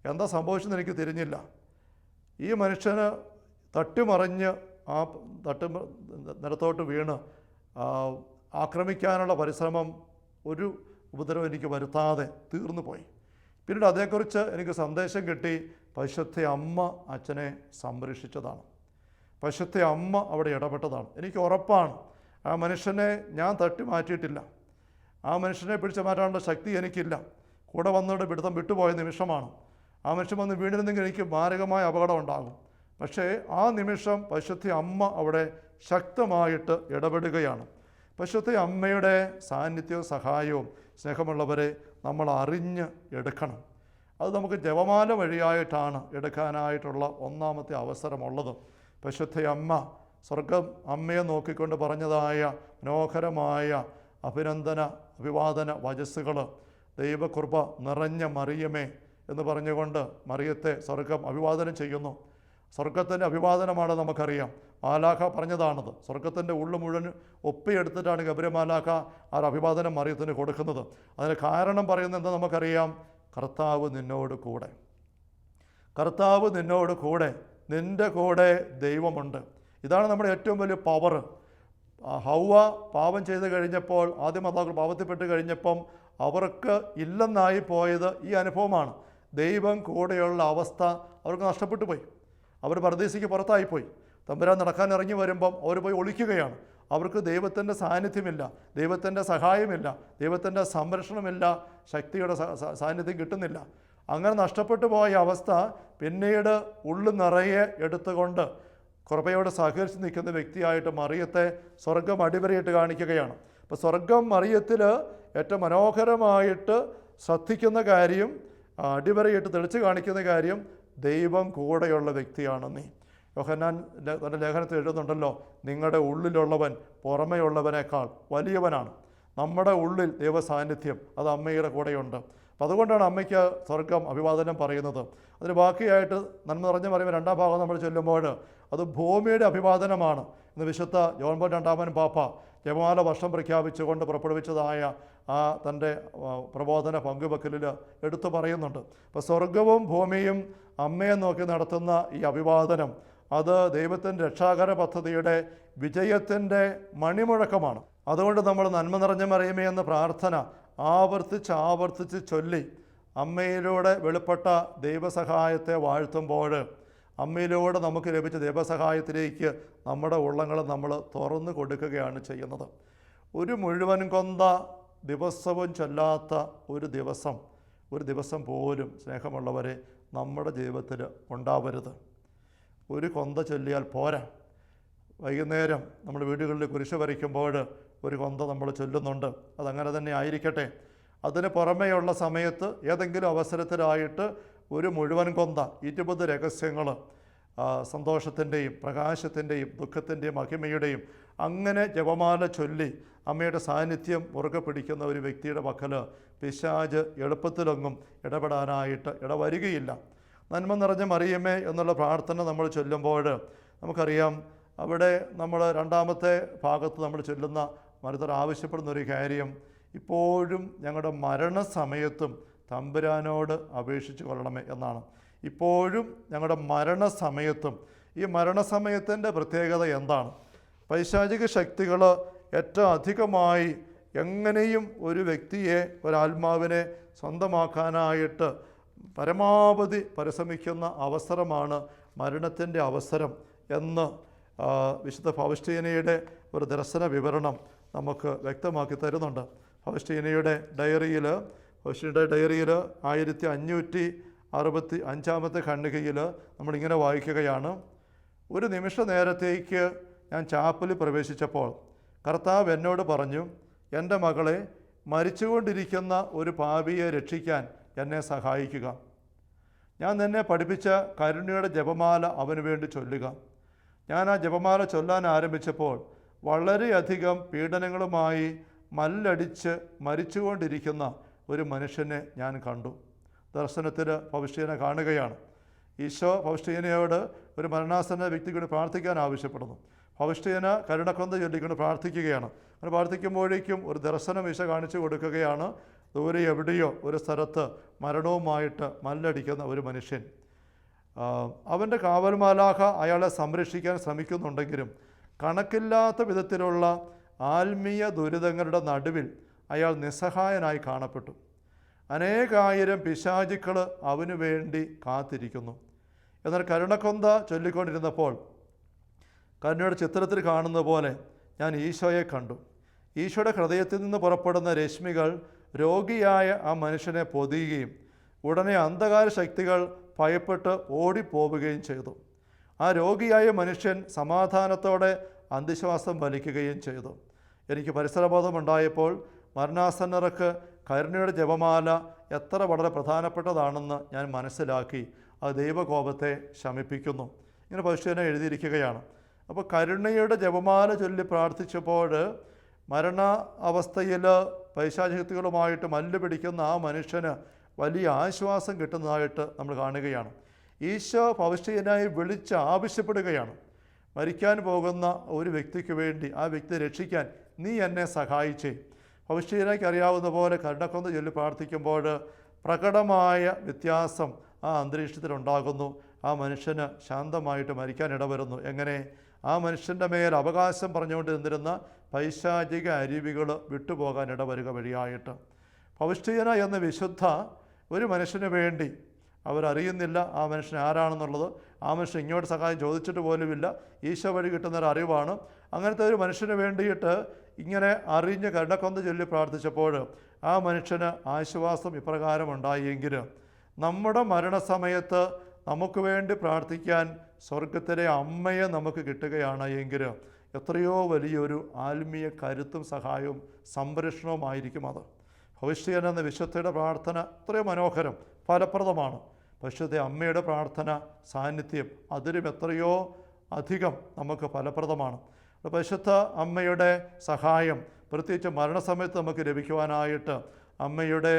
എന്താ സംഭവിച്ചെന്ന് എനിക്ക് തിരിഞ്ഞില്ല. ഈ മനുഷ്യന് തട്ടിമറിഞ്ഞ് ആ നിരത്തോട്ട് വീണ് ആക്രമിക്കാനുള്ള പരിശ്രമം ഒരു ഉപദ്രവം എനിക്ക് വരുത്താതെ തീർന്നു പോയി. പിന്നീട് അതേക്കുറിച്ച് എനിക്ക് സന്ദേശം കിട്ടി. പരിശുദ്ധ അമ്മ അച്ഛനെ സംരക്ഷിച്ചതാണ്, പരിശുദ്ധ അമ്മ അവിടെ ഇടപെട്ടതാണ്. എനിക്ക് ഉറപ്പാണ് ആ മനുഷ്യനെ ഞാൻ തട്ടി മാറ്റിയിട്ടില്ല. ആ മനുഷ്യനെ പിടിച്ചു മാറ്റാനുള്ള ശക്തി എനിക്കില്ല. കൂടെ വന്നവരുടെ പിടുത്തം വിട്ടുപോയ നിമിഷമാണ്. ആ മനുഷ്യൻ വന്ന് വീണിരുന്നെങ്കിൽ എനിക്ക് മാരകമായ അപകടം ഉണ്ടാകും. പക്ഷേ ആ നിമിഷം പരിശുദ്ധ അമ്മ അവിടെ ശക്തമായിട്ട് ഇടപെടുകയാണ്. പരിശുദ്ധ അമ്മയുടെ സാന്നിധ്യവും സഹായവും സ്നേഹമുള്ളവരെ നമ്മൾ അറിഞ്ഞ് എടുക്കണം. അത് നമുക്ക് ജപമാല വഴിയായിട്ടാണ് എടുക്കാനായിട്ടുള്ള ഒന്നാമത്തെ അവസരമുള്ളത്. പരിശുദ്ധ അമ്മ സ്വർഗം അമ്മയെ നോക്കിക്കൊണ്ട് പറഞ്ഞതായ മനോഹരമായ അഭിവാദന വചസ്സുകൾ, ദൈവകൃപ നിറഞ്ഞ മറിയമേ എന്ന് പറഞ്ഞുകൊണ്ട് മറിയത്തെ സ്വർഗം അഭിവാദനം ചെയ്യുന്നു. സ്വർഗത്തിൻ്റെ അഭിവാദനമാണ് നമുക്കറിയാം. മാലാഖ പറഞ്ഞതാണത്. സ്വർഗത്തിൻ്റെ ഉള്ളു മുഴുവൻ ഒപ്പിയെടുത്തിട്ടാണ് ഗബ്രിയേൽ മാലാഖ ആ അഭിവാദനം മറിയത്തിന് കൊടുക്കുന്നത്. അതിന് കാരണം പറയുന്നത് എന്താ നമുക്കറിയാം. കർത്താവ് നിന്നോട് കൂടെ, കർത്താവ് നിന്നോട് കൂടെ, നിൻ്റെ കൂടെ ദൈവമുണ്ട്. ഇതാണ് നമ്മുടെ ഏറ്റവും വലിയ പവർ. ഹൗവ പാപം ചെയ്ത് കഴിഞ്ഞപ്പോൾ, ആദ്യ മാതാക്കൾ പാപത്തിൽപ്പെട്ട് കഴിഞ്ഞപ്പം അവർക്ക് ഇല്ലെന്നായി പോയത് ഈ അനുഭവമാണ്. ദൈവം കൂടെയുള്ള അവസ്ഥ അവർക്ക് നഷ്ടപ്പെട്ടു പോയി. അവർ പരദീസിക്ക് പുറത്തായിപ്പോയി. തമ്പുരാൻ നടക്കാൻ ഇറങ്ങി വരുമ്പം അവർ പോയി ഒളിക്കുകയാണ്. അവർക്ക് ദൈവത്തിൻ്റെ സാന്നിധ്യമില്ല, ദൈവത്തിൻ്റെ സഹായമില്ല, ദൈവത്തിൻ്റെ സംരക്ഷണമില്ല, ശക്തിയുടെ സാന്നിധ്യം കിട്ടുന്നില്ല. അങ്ങനെ നഷ്ടപ്പെട്ടു പോയ അവസ്ഥ പിന്നീട് ഉള്ളു നിറയെ എടുത്തുകൊണ്ട് കൃപയോട് സഹകരിച്ച് നിൽക്കുന്ന വ്യക്തിയായിട്ട് മറിയത്തെ സ്വർഗം അടിവരയിട്ട് കാണിക്കുകയാണ്. അപ്പോൾ സ്വർഗം മറിയത്തിൽ ഏറ്റവും മനോഹരമായിട്ട് ശ്രദ്ധിക്കുന്ന കാര്യം, അടിവരയിട്ട് തെളിച്ച് കാണിക്കുന്ന കാര്യം, ദൈവം കൂടെയുള്ള വ്യക്തിയാണ് നീ. യോഹന്നാൻ തൻ്റെ ലേഖനത്തിൽ എഴുതുന്നുണ്ടല്ലോ, നിങ്ങളുടെ ഉള്ളിലുള്ളവൻ പുറമേയുള്ളവനേക്കാൾ വലിയവനാണ്. നമ്മുടെ ഉള്ളിൽ ദൈവ സാന്നിധ്യം അത് അമ്മയുടെ കൂടെയുണ്ട്. അപ്പം അതുകൊണ്ടാണ് അമ്മയ്ക്ക് സ്വർഗം അഭിവാദനം പറയുന്നത്. അതിന് ബാക്കിയായിട്ട് നന്മ നിറഞ്ഞ പറയുമ്പോൾ രണ്ടാം ഭാഗം നമ്മൾ ചൊല്ലുമ്പോൾ അത് ഭൂമിയുടെ അഭിവാദനമാണ്. ഇന്ന് വിശുദ്ധ ജോൺ പോൾ രണ്ടാമൻ പാപ്പ ജപമാല വർഷം പ്രഖ്യാപിച്ചുകൊണ്ട് പുറപ്പെടുവിച്ചതായ ആ തൻ്റെ പ്രബോധന പങ്കുവെക്കലിൽ എടുത്തു പറയുന്നുണ്ട്. അപ്പോൾ സ്വർഗവും ഭൂമിയും അമ്മയെ നോക്കി നടത്തുന്ന ഈ അഭിവാദനം അത് ദൈവത്തിൻ്റെ രക്ഷാകര പദ്ധതിയുടെ വിജയത്തിൻ്റെ മണിമുഴക്കമാണ്. അതുകൊണ്ട് നമ്മൾ നന്മ നിറഞ്ഞ മറിയമേ എന്ന പ്രാർത്ഥന ആവർത്തിച്ച് ചൊല്ലി അമ്മയിലൂടെ വെളിപ്പെട്ട ദൈവസഹായത്തെ വാഴ്ത്തുമ്പോൾ അമ്മയിലൂടെ നമുക്ക് ലഭിച്ച ദൈവസഹായത്തിലേക്ക് നമ്മുടെ ഉള്ളങ്ങൾ നമ്മൾ തുറന്നു കൊടുക്കുകയാണ് ചെയ്യുന്നത്. ഒരു മുഴുവൻ കൊന്ത ദിവസവും ചൊല്ലാത്ത ഒരു ദിവസം പോലും സ്നേഹമുള്ളവരെ നമ്മുടെ ജീവിതത്തിൽ ഉണ്ടാവരുത്. ഒരു കൊന്ത ചൊല്ലിയാൽ പോരാ. വൈകുന്നേരം നമ്മൾ വീടുകളിൽ കുരിശ് വരയ്ക്കുമ്പോൾ ഒരു കൊന്ത നമ്മൾ ചൊല്ലുന്നുണ്ട്, അതങ്ങനെ തന്നെ ആയിരിക്കട്ടെ. അതിന് പുറമേയുള്ള സമയത്ത് ഏതെങ്കിലും അവസരത്തിലായിട്ട് ഒരു മുഴുവൻ കൊന്ത 20 രഹസ്യങ്ങൾ, സന്തോഷത്തിൻ്റെയും പ്രകാശത്തിൻ്റെയും ദുഃഖത്തിൻ്റെയും മഹിമയുടെയും അങ്ങനെ ജപമാല ചൊല്ലി അമ്മയുടെ സാന്നിധ്യം മുറുകെ പിടിക്കുന്ന ഒരു വ്യക്തിയുടെ പക്കൽ പിശാച് എളുപ്പത്തിലൊന്നും ഇടപെടാനായിട്ട് ഇടവരികയില്ല. നന്മ നിറഞ്ഞ മറിയമേ എന്നുള്ള പ്രാർത്ഥന നമ്മൾ ചൊല്ലുമ്പോൾ നമുക്കറിയാം, അവിടെ നമ്മൾ രണ്ടാമത്തെ ഭാഗത്ത് നമ്മൾ ചൊല്ലുന്ന മരുതർ ആവശ്യപ്പെടുന്ന ഒരു കാര്യം, ഇപ്പോഴും ഞങ്ങളുടെ മരണസമയത്തും തമ്പുരാനോട് അപേക്ഷിച്ച് കൊള്ളണമേ എന്നാണ്. ഇപ്പോഴും ഞങ്ങളുടെ മരണസമയത്തും. ഈ മരണസമയത്തിൻ്റെ പ്രത്യേകത എന്താണ്? പൈശാചിക ശക്തികൾ ഏറ്റവും അധികമായി എങ്ങനെയും ഒരു വ്യക്തിയെ, ഒരാത്മാവിനെ സ്വന്തമാക്കാനായിട്ട് പരമാവധി പരിശ്രമിക്കുന്ന അവസരമാണ് മരണത്തിൻ്റെ അവസരം എന്ന് വിശുദ്ധ ഫൗസ്റ്റീനയുടെ ഒരു ദർശന വിവരണം നമുക്ക് വ്യക്തമാക്കി തരുന്നുണ്ട്. ഫൗസ്റ്റീനയുടെ ഡയറിയിൽ 1565 ഖണ്ഡികയിൽ നമ്മളിങ്ങനെ വായിക്കുകയാണ്: ഒരു നിമിഷ നേരത്തേക്ക് ഞാൻ ചാപ്പലിൽ പ്രവേശിച്ചപ്പോൾ കർത്താവ് എന്നോട് പറഞ്ഞു, എൻ്റെ മകളെ, മരിച്ചുകൊണ്ടിരിക്കുന്ന ഒരു പാപിയെ രക്ഷിക്കാൻ എന്നെ സഹായിക്കുക. ഞാൻ നിന്നെ പഠിപ്പിച്ച കരുണയുടെ ജപമാല അവന് വേണ്ടി ചൊല്ലുക. ഞാൻ ആ ജപമാല ചൊല്ലാൻ ആരംഭിച്ചപ്പോൾ വളരെയധികം പീഡനങ്ങളുമായി മല്ലടിച്ച് മരിച്ചുകൊണ്ടിരിക്കുന്ന ഒരു മനുഷ്യനെ ഞാൻ കണ്ടു. ദർശനത്തിൽ ഫൗസ്റ്റീന കാണുകയാണ്. ഈശോ ഫൗസ്റ്റീനയോട് ഒരു മരണാസന്ന വ്യക്തിയോട് പ്രാർത്ഥിക്കാൻ ആവശ്യപ്പെടുന്നു. ഫൗസ്റ്റീന കരുണക്കൊന്ത ചൊല്ലിക്കൊണ്ട് പ്രാർത്ഥിക്കുകയാണ്. അങ്ങനെ പ്രാർത്ഥിക്കുമ്പോഴേക്കും ഒരു ദർശനം ഈശോ കാണിച്ചു കൊടുക്കുകയാണ്. ദൂരെ എവിടെയോ ഒരു സ്ഥലത്ത് മരണവുമായിട്ട് മല്ലടിക്കുന്ന ഒരു മനുഷ്യൻ. അവൻ്റെ കാവൽമാലാഖ അയാളെ സംരക്ഷിക്കാൻ ശ്രമിക്കുന്നുണ്ടെങ്കിലും കണക്കില്ലാത്ത വിധത്തിലുള്ള ആത്മീയ ദുരിതങ്ങളുടെ നടുവിൽ അയാൾ നിസ്സഹായനായി കാണപ്പെട്ടു. അനേകായിരം പിശാചുക്കൾ അവനു വേണ്ടി കാത്തിരിക്കുന്നു. എന്നാൽ കരുണക്കൊന്ത ചൊല്ലിക്കൊണ്ടിരുന്നപ്പോൾ കരുണയുടെ ചിത്രത്തിൽ കാണുന്ന പോലെ ഞാൻ ഈശോയെ കണ്ടു. ഈശോയുടെ ഹൃദയത്തിൽ നിന്ന് പുറപ്പെടുന്ന രശ്മികൾ രോഗിയായ ആ മനുഷ്യനെ പൊതിയുകയും ഉടനെ അന്ധകാര ശക്തികൾ ഭയപ്പെട്ട് ഓടിപ്പോവുകയും ചെയ്തു. ആ രോഗിയായ മനുഷ്യൻ സമാധാനത്തോടെ അന്ത്യശ്വാസം വലിക്കുകയും ചെയ്തു. എനിക്ക് പരിസരബോധമുണ്ടായപ്പോൾ മരണാസന്നർക്ക് കരുണയുടെ ജപമാല എത്ര വളരെ പ്രധാനപ്പെട്ടതാണെന്ന് ഞാൻ മനസ്സിലാക്കി. അത് ദൈവകോപത്തെ ശമിപ്പിക്കുന്നു. ഇങ്ങനെ പൗസ്റ്റീന എഴുതിയിരിക്കുകയാണ്. അപ്പോൾ കരുണയുടെ ജപമാല ചൊല്ലി പ്രാർത്ഥിച്ചപ്പോൾ മരണ അവസ്ഥയിൽ പൈശാചികതകളുമായിട്ട് മല്ല് പിടിക്കുന്ന ആ മനുഷ്യന് വലിയ ആശ്വാസം കിട്ടുന്നതായിട്ട് നമ്മൾ കാണുകയാണ്. ഈശോ ഫൗസ്റ്റീനായി വിളിച്ച് ആവശ്യപ്പെടുകയാണ്, മരിക്കാൻ പോകുന്ന ഒരു വ്യക്തിക്ക് വേണ്ടി, ആ വ്യക്തിയെ രക്ഷിക്കാൻ നീ എന്നെ സഹായിച്ചേ. ഫൗസ്റ്റീനയ്ക്ക് അറിയാവുന്ന പോലെ കരുണക്കൊന്ത ചൊല്ലി പ്രാർത്ഥിക്കുമ്പോൾ പ്രകടമായ വ്യത്യാസം ആ അന്തരീക്ഷത്തിലുണ്ടാകുന്നു. ആ മനുഷ്യന് ശാന്തമായിട്ട് മരിക്കാൻ ഇടവരുന്നു. എങ്ങനെ? ആ മനുഷ്യൻ്റെ മേൽ അവകാശം പറഞ്ഞുകൊണ്ട് നിന്നിരുന്ന പൈശാചിക അരുവികൾ വിട്ടുപോകാൻ ഇടവരുക വഴിയായിട്ട്. ഫൗസ്റ്റീന എന്ന വിശുദ്ധ ഒരു മനുഷ്യന് വേണ്ടി, അവരറിയുന്നില്ല ആ മനുഷ്യൻ ആരാണെന്നുള്ളത്, ആ മനുഷ്യൻ ഇങ്ങോട്ട് സഹായം ചോദിച്ചിട്ട് പോലുമില്ല, ഈശോ വഴി കിട്ടുന്നൊരു അറിവാണ്. അങ്ങനത്തെ ഒരു മനുഷ്യന് വേണ്ടിയിട്ട് ഇങ്ങനെ അറിഞ്ഞ് കരുണക്കൊന്ത് ചൊല്ലി പ്രാർത്ഥിച്ചപ്പോൾ ആ മനുഷ്യന് ആശ്വാസം ഇപ്രകാരം ഉണ്ടായെങ്കിൽ, നമ്മുടെ മരണസമയത്ത് നമുക്ക് വേണ്ടി പ്രാർത്ഥിക്കാൻ സ്വർഗത്തിലെ അമ്മയെ നമുക്ക് കിട്ടുകയാണ് എങ്കിൽ എത്രയോ വലിയൊരു ആത്മീയ കരുത്തും സഹായവും സംരക്ഷണവുമായിരിക്കും അത്. ഫൗസ്റ്റീന എന്ന വിശുദ്ധയുടെ പ്രാർത്ഥന എത്രയോ മനോഹരം, ഫലപ്രദമാണ്. പരിശുദ്ധ അമ്മയുടെ പ്രാർത്ഥന സാന്നിധ്യം അതിലും എത്രയോ അധികം നമുക്ക് ഫലപ്രദമാണ്. പരിശുദ്ധ അമ്മയുടെ സഹായം പ്രത്യേകിച്ച് മരണസമയത്ത് നമുക്ക് ലഭിക്കുവാനായിട്ട് അമ്മയുടെ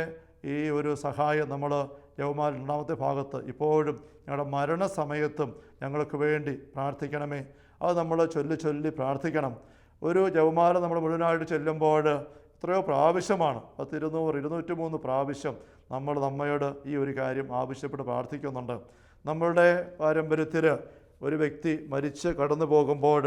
ഈ ഒരു സഹായം നമ്മൾ ജപമാല 2-ാമത്തെ ഭാഗത്ത് ഇപ്പോഴും ഞങ്ങളുടെ മരണസമയത്തും ഞങ്ങൾക്ക് വേണ്ടി പ്രാർത്ഥിക്കണമേ, അത് നമ്മൾ ചൊല്ലി പ്രാർത്ഥിക്കണം. ഒരു ജപമാല നമ്മൾ മുഴുവനായിട്ട് ചെല്ലുമ്പോൾ എത്രയോ പ്രാവശ്യമാണ്, 200, 203 പ്രാവശ്യം നമ്മൾ നമ്മയോട് ഈ ഒരു കാര്യം ആവശ്യപ്പെട്ട് പ്രാർത്ഥിക്കുന്നുണ്ട്. നമ്മളുടെ പാരമ്പര്യത്തിൽ ഒരു വ്യക്തി മരിച്ച് കടന്നു പോകുമ്പോൾ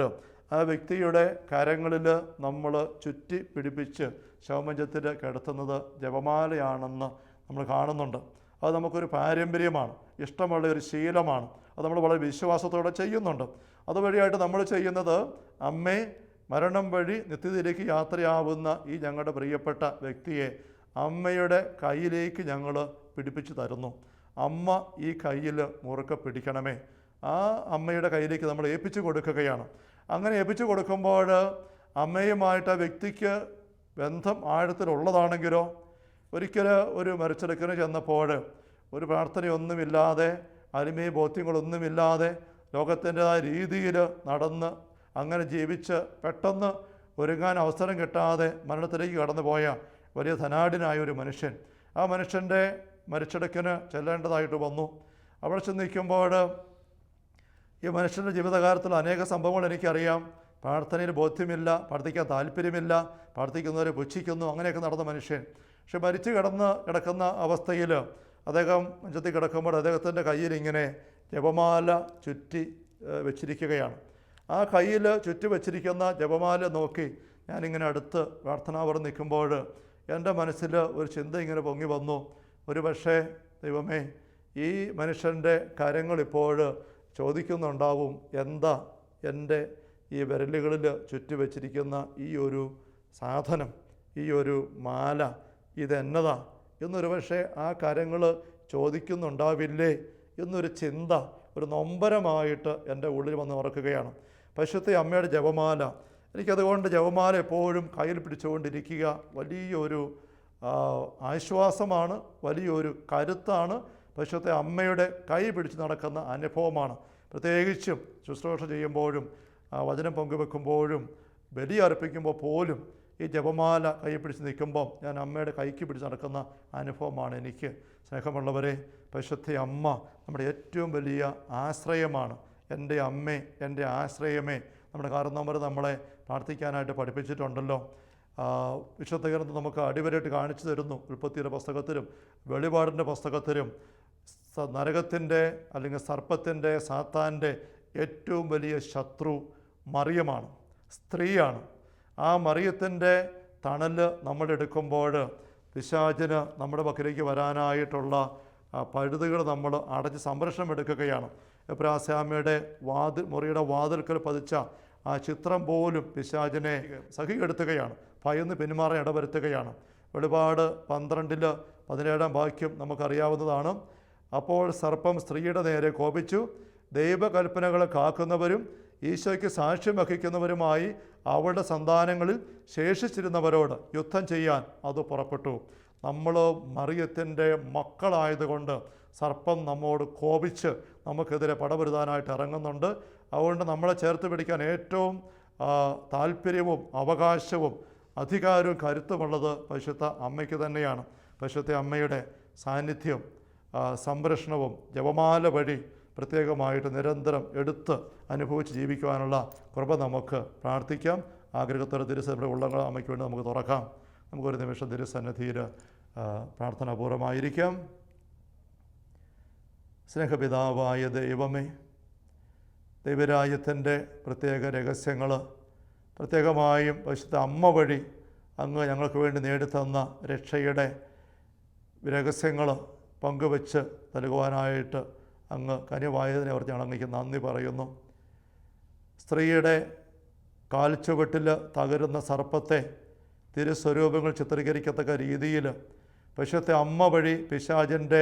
ആ വ്യക്തിയുടെ കരങ്ങളിൽ നമ്മൾ ചുറ്റി പിടിപ്പിച്ച് ശവമഞ്ചത്തിൽ കിടത്തുന്നത് ജപമാലയാണെന്ന് നമ്മൾ കാണുന്നുണ്ട്. അത് നമുക്കൊരു പാരമ്പര്യമാണ്, ഇഷ്ടമുള്ള ഒരു ശീലമാണ്. അത് നമ്മൾ വളരെ വിശ്വാസത്തോടെ ചെയ്യുന്നുണ്ട്. അതുവഴിയായിട്ട് നമ്മൾ ചെയ്യുന്നത്, അമ്മേ, മരണം വഴി നിത്യതയിലേക്ക് യാത്രയാവുന്ന ഈ ഞങ്ങളുടെ പ്രിയപ്പെട്ട വ്യക്തിയെ അമ്മയുടെ കയ്യിലേക്ക് ഞങ്ങൾ പിടിപ്പിച്ചു തരുന്നു. അമ്മ ഈ കയ്യിൽ മുറുക്കെ പിടിക്കണമേ. ആ അമ്മയുടെ കയ്യിലേക്ക് നമ്മൾ ഏൽപ്പിച്ചു കൊടുക്കുകയാണ്. അങ്ങനെ ഏൽപ്പിച്ചു കൊടുക്കുമ്പോൾ അമ്മയുമായിട്ട് ആ വ്യക്തിക്ക് ബന്ധം ആഴത്തിലുള്ളതാണെങ്കിലോ, ഒരിക്കൽ ഒരു മരിച്ചെടുക്കിന് ചെന്നപ്പോൾ ഒരു പ്രാർത്ഥനയൊന്നുമില്ലാതെ, ആത്മീയ ബോധ്യങ്ങളൊന്നുമില്ലാതെ, ലോകത്തിൻ്റെതായ രീതിയിൽ നടന്ന് അങ്ങനെ ജീവിച്ച് പെട്ടെന്ന് ഒരുങ്ങാൻ അവസരം കിട്ടാതെ മരണത്തിലേക്ക് കടന്നു പോയ വലിയ ധനാഢ്യനായ ഒരു മനുഷ്യൻ, ആ മനുഷ്യൻ്റെ മരിച്ചെടുക്കിന് ചെല്ലേണ്ടതായിട്ട് വന്നു. അവിടെ ചെന്ന് നിൽക്കുമ്പോൾ ഈ മനുഷ്യൻ്റെ ജീവിതകാലത്തിൽ അനേക സംഭവങ്ങൾ എനിക്കറിയാം. പ്രാർത്ഥനയിൽ ബോധ്യമില്ല, പ്രാർത്ഥിക്കാൻ താല്പര്യമില്ല, പ്രാർത്ഥിക്കുന്നവരെ പുച്ഛിക്കുന്നു, അങ്ങനെയൊക്കെ നടന്ന മനുഷ്യൻ. പക്ഷെ മരിച്ചു കിടക്കുന്ന അവസ്ഥയിൽ അദ്ദേഹം മഞ്ചത്തിൽ കിടക്കുമ്പോൾ അദ്ദേഹത്തിൻ്റെ കയ്യിൽ ഇങ്ങനെ ജപമാല ചുറ്റി വെച്ചിരിക്കുകയാണ്. ആ കയ്യിൽ ചുറ്റി വെച്ചിരിക്കുന്ന ജപമാല നോക്കി ഞാനിങ്ങനെ അടുത്ത് പ്രാർത്ഥനാപുരം നിൽക്കുമ്പോൾ എൻ്റെ മനസ്സിൽ ഒരു ചിന്ത ഇങ്ങനെ പൊങ്ങി വന്നു. ഒരു പക്ഷേ ദൈവമേ, ഈ മനുഷ്യൻ്റെ കരങ്ങളിപ്പോൾ ചോദിക്കുന്നുണ്ടാവും, എന്താ എൻ്റെ ഈ വിരലുകളിൽ ചുറ്റി വച്ചിരിക്കുന്ന ഈ ഒരു സാധനം, ഈ ഒരു മാല, ഇതെന്നതാ എന്നൊരു പക്ഷേ ആ കരങ്ങൾ ചോദിക്കുന്നുണ്ടാവില്ലേ എന്നൊരു ചിന്ത, ഒരു നൊമ്പരമായിട്ട് എൻ്റെ ഉള്ളിൽ വന്ന് ഉറക്കുകയാണ്. പരിശുദ്ധ അമ്മയുടെ ജപമാല, എനിക്കതുകൊണ്ട് ജപമാല എപ്പോഴും കയ്യിൽ പിടിച്ചുകൊണ്ടിരിക്കുക വലിയൊരു ആശ്വാസമാണ്, വലിയൊരു കരുത്താണ്. പരിശുദ്ധ അമ്മയുടെ കൈ പിടിച്ച് നടക്കുന്ന അനുഭവമാണ്. പ്രത്യേകിച്ചും ശുശ്രൂഷ ചെയ്യുമ്പോഴും വചനം പങ്കുവെക്കുമ്പോഴും ബലി അർപ്പിക്കുമ്പോൾ പോലും ഈ ജപമാല കൈ പിടിച്ച് നിൽക്കുമ്പം ഞാൻ അമ്മയുടെ കൈക്ക് പിടിച്ച് നടക്കുന്ന അനുഭവമാണ് എനിക്ക്. സ്നേഹമുള്ളവരെ, പരിശുദ്ധ അമ്മ നമ്മുടെ ഏറ്റവും വലിയ ആശ്രയമാണ്. എൻ്റെ അമ്മേ, എൻ്റെ ആശ്രയമേ. നമ്മുടെ കാരണവന്മാർ നമ്മളെ പ്രാർത്ഥിക്കാനായിട്ട് പഠിപ്പിച്ചിട്ടുണ്ടല്ലോ. വിശുദ്ധ ഗ്രന്ഥം നമുക്ക് അടിവരായിട്ട് കാണിച്ചു തരുന്നു. ഉൽപ്പത്തിയുടെ പുസ്തകത്തിലും വെളിപാടിൻ്റെ പുസ്തകത്തിലും നരകത്തിൻ്റെ അല്ലെങ്കിൽ സർപ്പത്തിൻ്റെ, സാത്താൻ്റെ ഏറ്റവും വലിയ ശത്രു മറിയമാണ്, സ്ത്രീയാണ്. ആ മറിയത്തിൻ്റെ തണൽ നമ്മളെടുക്കുമ്പോൾ പിശാചിന് നമ്മുടെ പക്കലേക്ക് വരാനായിട്ടുള്ള പഴുതുകൾ നമ്മൾ അടച്ച് സംരക്ഷണം എടുക്കുകയാണ്. എബ്രാസ്യാമ്മയുടെ മുറിയുടെ വാതിൽക്കൽ പതിച്ച ആ ചിത്രം പോലും പിശാചിനെ സഹികെടുത്തുകയാണ്, ഭയന്ന് പിന്മാറാൻ ഇടവരുത്തുകയാണ്. വെളിപാട് 12:17 വാക്യം നമുക്കറിയാവുന്നതാണ്. അപ്പോൾ സർപ്പം സ്ത്രീയുടെ നേരെ കോപിച്ചു, ദൈവകൽപ്പനകളെ കാക്കുന്നവരും ഈശോയ്ക്ക് സാക്ഷ്യം വഹിക്കുന്നവരുമായി അവളുടെ സന്താനങ്ങളിൽ ശേഷിച്ചിരുന്നവരോട് യുദ്ധം ചെയ്യാൻ അത് പുറപ്പെട്ടു. നമ്മൾ മറിയത്തിൻ്റെ മക്കളായതുകൊണ്ട് സർപ്പം നമ്മോട് കോപിച്ച് നമുക്കെതിരെ പടപൊരുതാനായിട്ട് ഇറങ്ങുന്നുണ്ട്. അതുകൊണ്ട് നമ്മളെ ചേർത്ത് പിടിക്കാൻ ഏറ്റവും താല്പര്യവും അവകാശവും അധികാരവും കരുത്തുമുള്ളത് പരിശുദ്ധ അമ്മയ്ക്ക് തന്നെയാണ്. പരിശുദ്ധ അമ്മയുടെ സാന്നിധ്യം, സംരക്ഷണവും ജപമാല വഴി പ്രത്യേകമായിട്ട് നിരന്തരം എടുത്ത് അനുഭവിച്ച് ജീവിക്കുവാനുള്ള കൃപ നമുക്ക് പ്രാർത്ഥിക്കാം. ആഗ്രഹത്തോടെ തിരുസഭയുടെ ഉള്ളങ്ങൾ അമ്മയ്ക്ക് വേണ്ടി നമുക്ക് തുറക്കാം. നമുക്കൊരു നിമിഷം തിരുസന്നിധിയിൽ പ്രാർത്ഥനാപൂർവമായിരിക്കാം. സ്നേഹപിതാവായ ദൈവമേ, ദൈവരാജ്യത്തിൻ്റെ പ്രത്യേക രഹസ്യങ്ങൾ പ്രത്യേകമായും പരിശുദ്ധ അമ്മ വഴി അങ്ങ് ഞങ്ങൾക്ക് വേണ്ടി നേടിത്തന്ന രക്ഷയുടെ രഹസ്യങ്ങൾ പങ്കുവെച്ച് നൽകുവാനായിട്ട് അങ്ങ് കനിവായതിനെ ഓർത്ത് ഞങ്ങൾ അങ്ങേക്ക് നന്ദി പറയുന്നു. സ്ത്രീയുടെ കാൽച്ചുവട്ടിൽ തകരുന്ന സർപ്പത്തെ തിരുസ്വരൂപങ്ങൾ ചിത്രീകരിക്കത്തക്ക രീതിയിൽ പരിശുദ്ധ അമ്മ വഴി പിശാചിൻ്റെ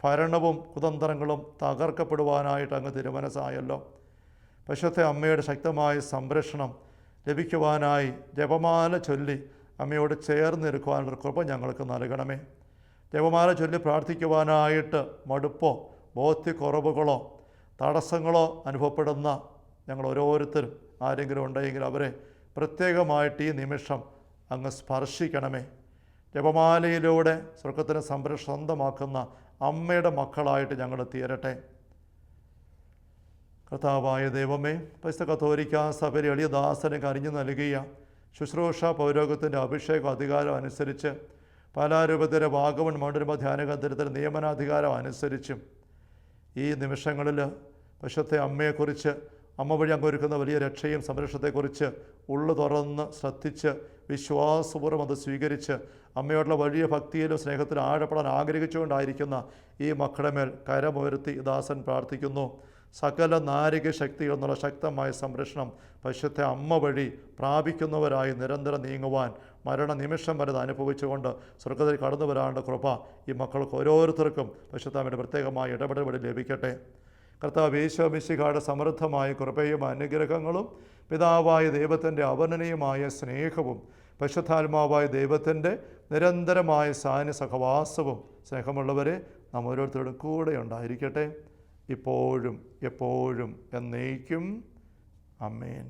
ഭരണവും കുതന്ത്രങ്ങളും തകർക്കപ്പെടുവാനായിട്ട് അങ്ങ് തിരുമനസ്സായല്ലോ. പരിശുദ്ധ അമ്മയുടെ ശക്തമായ സംരക്ഷണം ലഭിക്കുവാനായി ജപമാല ചൊല്ലി അമ്മയോട് ചേർന്നിരിക്കുവാനുള്ള കൃപ ഞങ്ങൾക്ക് നൽകണമേ. ജപമാല ചൊല്ലി പ്രാർത്ഥിക്കുവാനായിട്ട് മടുപ്പോ ബോധ്യക്കുറവുകളോ തടസ്സങ്ങളോ അനുഭവപ്പെടുന്ന ഞങ്ങൾ ഓരോരുത്തരും ആരെങ്കിലും ഉണ്ടെങ്കിൽ അവരെ പ്രത്യേകമായിട്ട് ഈ നിമിഷം അങ്ങ് സ്പർശിക്കണമേ. ജപമാലയിലൂടെ സ്വർഗത്തിന് സംരക്ഷണം സ്വന്തമാക്കുന്ന അമ്മയുടെ മക്കളായിട്ട് ഞങ്ങൾ തീരട്ടെ. കർത്താവായ ദൈവമേ, പരിശുദ്ധ കത്തോലിക്കാ സഭയിൽ എളിയ ദാസനെ കനിഞ്ഞു നൽകിയ ശുശ്രൂഷ പൗരോഗത്തിൻ്റെ അഭിഷേകം അധികാരം അനുസരിച്ച് പാലാരൂപത്തിൻ്റെ വാഗമൺ മണ്ഡലമ ധ്യാനകേന്ദ്രത്തിൻ്റെ നിയമനാധികാരം അനുസരിച്ചും ഈ നിമിഷങ്ങളിൽ പരിശുദ്ധ അമ്മയെക്കുറിച്ച് അമ്മ വഴി അങ്ങൊരുക്കുന്ന വലിയ രക്ഷയും സംരക്ഷണത്തെക്കുറിച്ച് ഉള്ളു തുറന്ന് ശ്രദ്ധിച്ച് വിശ്വാസപൂർവ്വം അത് സ്വീകരിച്ച് അമ്മയോടുള്ള വലിയ ഭക്തിയിലും സ്നേഹത്തിലും ആഴപ്പെടാൻ ആഗ്രഹിച്ചുകൊണ്ടായിരിക്കുന്ന ഈ മക്കളുടെ മേൽ കരമുയർത്തി ദാസൻ പ്രാർത്ഥിക്കുന്നു. സകല നാരിക ശക്തികൾ എന്നുള്ള ശക്തമായ സംരക്ഷണം പരിശുദ്ധ അമ്മ വഴി പ്രാപിക്കുന്നവരായി നിരന്തരം നീങ്ങുവാൻ മരണനിമിഷം വരെ അനുഭവിച്ചുകൊണ്ട് സ്വർഗ്ഗത്തിൽ കടന്നു വരാനുള്ള കൃപ ഈ മക്കൾക്ക് ഓരോരുത്തർക്കും പരിശുദ്ധമ്മയുടെ പ്രത്യേകമായ ഇടപെടൽ വഴി ലഭിക്കട്ടെ. കർത്താവ് ഈശോ മിശിഹായുടെ സമൃദ്ധമായ കൃപയും അനുഗ്രഹങ്ങളും പിതാവായ ദൈവത്തിൻ്റെ അവർണ്ണനീയമായ സ്നേഹവും പരിശുദ്ധാത്മാവായ ദൈവത്തിൻ്റെ നിരന്തരമായ സഹവാസവും സ്നേഹമുള്ളവരെ നാം ഓരോരുത്തരോടും കൂടെ ഉണ്ടായിരിക്കട്ടെ, ഇപ്പോഴും എപ്പോഴും എന്നേക്കും. ആമേൻ.